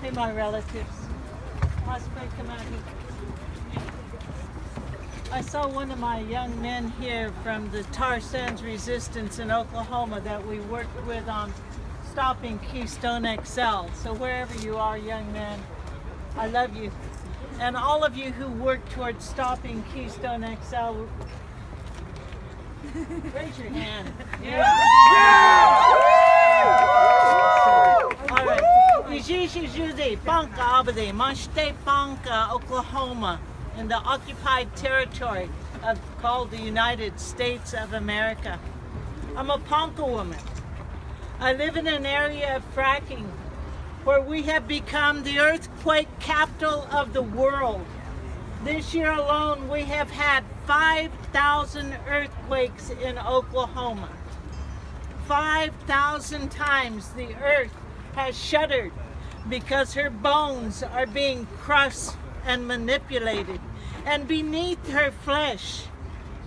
Hey, my relatives. Husband, come out here. I saw one of my young men here from the tar sands resistance in Oklahoma that we worked with on stopping Keystone XL. So wherever you are, young man, I love you. And all of you who work towards stopping Keystone XL, raise your hand. Yeah. All right. Ponca, Abadi, Mashte Ponca, Oklahoma, in the occupied territory called the United States of America. I'm a Ponca woman. I live in an area of fracking where we have become the earthquake capital of the world. This year alone, we have had 5,000 earthquakes in Oklahoma. 5,000 times the earth has shuddered because her bones are being crushed and manipulated. And beneath her flesh,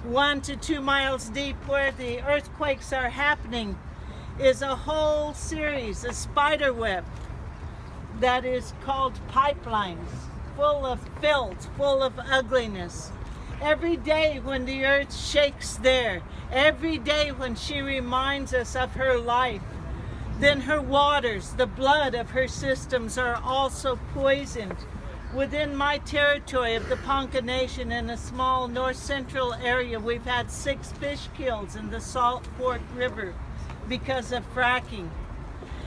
1 to 2 miles deep where the earthquakes are happening, is a whole series, a spider web that is called pipelines, full of filth, full of ugliness. Every day when the earth shakes there, every day when she reminds us of her life, then her waters, the blood of her systems are also poisoned. Within my territory of the Ponca Nation in a small north central area, we've had 6 fish kills in the Salt Fork River because of fracking.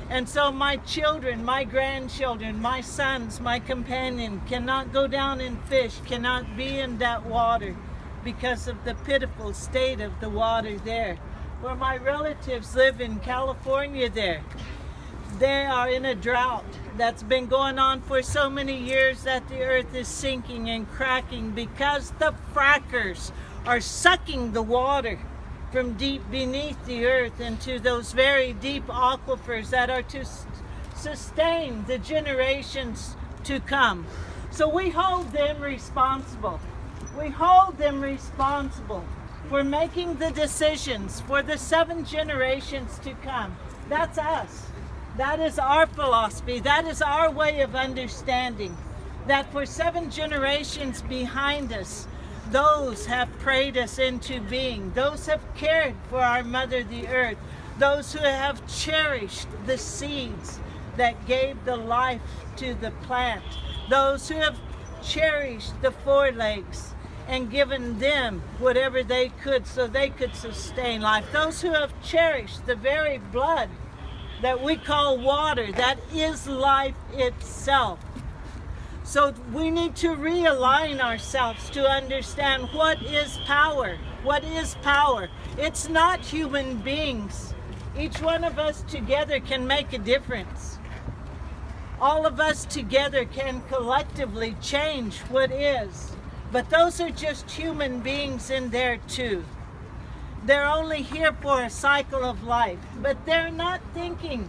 And so my children, my grandchildren, my sons, my companion cannot go down and fish, cannot be in that water because of the pitiful state of the water there. Where my relatives live in California there, they are in a drought that's been going on for so many years that the earth is sinking and cracking because the frackers are sucking the water from deep beneath the earth into those very deep aquifers that are to sustain the generations to come. So we hold them responsible. We hold them responsible for making the decisions for the 7 generations to come. That's us. That is our philosophy. That is our way of understanding that for 7 generations behind us, those have prayed us into being. Those have cared for our mother, the earth. Those who have cherished the seeds that gave the life to the plant. Those who have cherished the forelegs and given them whatever they could so they could sustain life. Those who have cherished the very blood that we call water, that is life itself. So we need to realign ourselves to understand what is power. What is power? It's not human beings. Each one of us together can make a difference. All of us together can collectively change what is. But those are just human beings in there too. They're only here for a cycle of life, but they're not thinking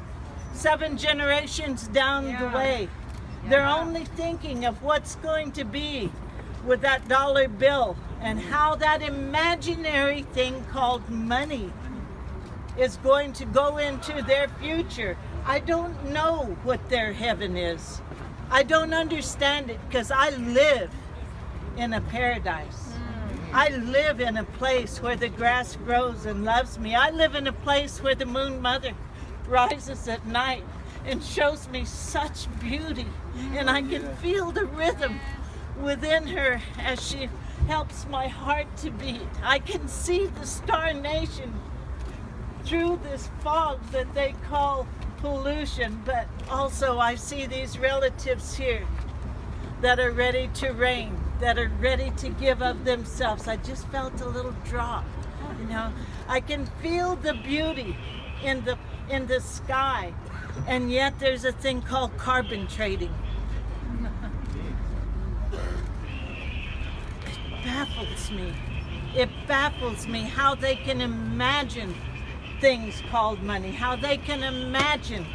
7 generations down the way. They're only thinking of what's going to be with that dollar bill and how that imaginary thing called money is going to go into their future. I don't know what their heaven is. I don't understand it because I live in a paradise. I live in a place where the grass grows and loves me. I live in a place where the moon mother rises at night and shows me such beauty. And I can feel the rhythm within her as she helps my heart to beat. I can see the Star Nation through this fog that they call pollution, but also I see these relatives here that are ready to reign, that are ready to give of themselves. I just felt a little drop, you know. I can feel the beauty in the sky, and yet there's a thing called carbon trading. It baffles me. It baffles me how they can imagine things called money, how they can imagine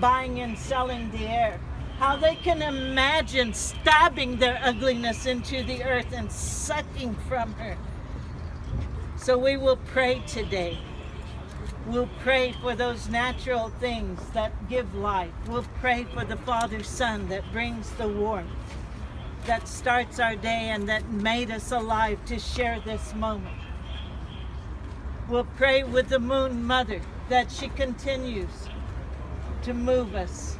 buying and selling the air, how they can imagine stabbing their ugliness into the earth and sucking from her. So we will pray today. We'll pray for those natural things that give life. We'll pray for the Father Sun that brings the warmth, that starts our day and that made us alive to share this moment. We'll pray with the Moon Mother that she continues to move us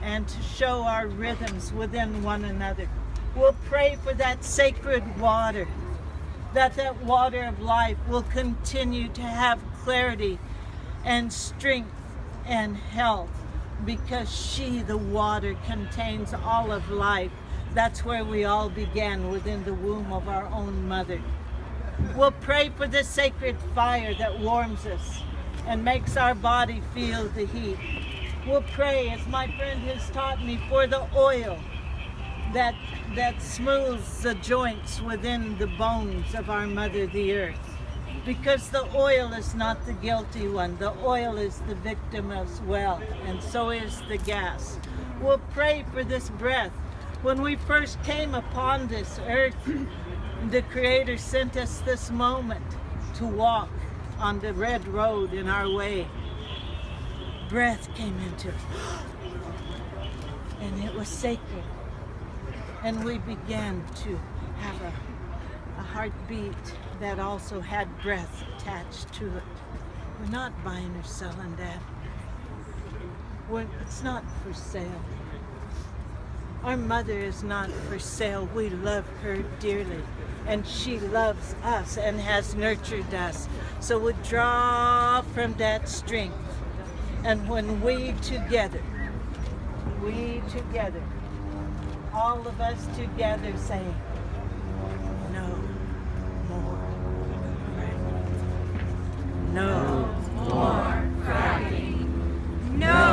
and to show our rhythms within one another. We'll pray for that sacred water, that water of life will continue to have clarity and strength and health, because she, the water, contains all of life. That's where we all began, within the womb of our own mother. We'll pray for the sacred fire that warms us and makes our body feel the heat. We'll pray, as my friend has taught me, for the oil that smooths the joints within the bones of our mother, the earth. Because the oil is not the guilty one. The oil is the victim as well, and so is the gas. We'll pray for this breath. When we first came upon this earth, the Creator sent us this moment to walk on the red road in our way. Breath came into us, and it was sacred. And we began to have a heartbeat that also had breath attached to it. We're not buying or selling that. It's not for sale. Our mother is not for sale. We love her dearly, and she loves us and has nurtured us. So we draw from that strength. And when we together, all of us together say, no more fracking. No more fracking. No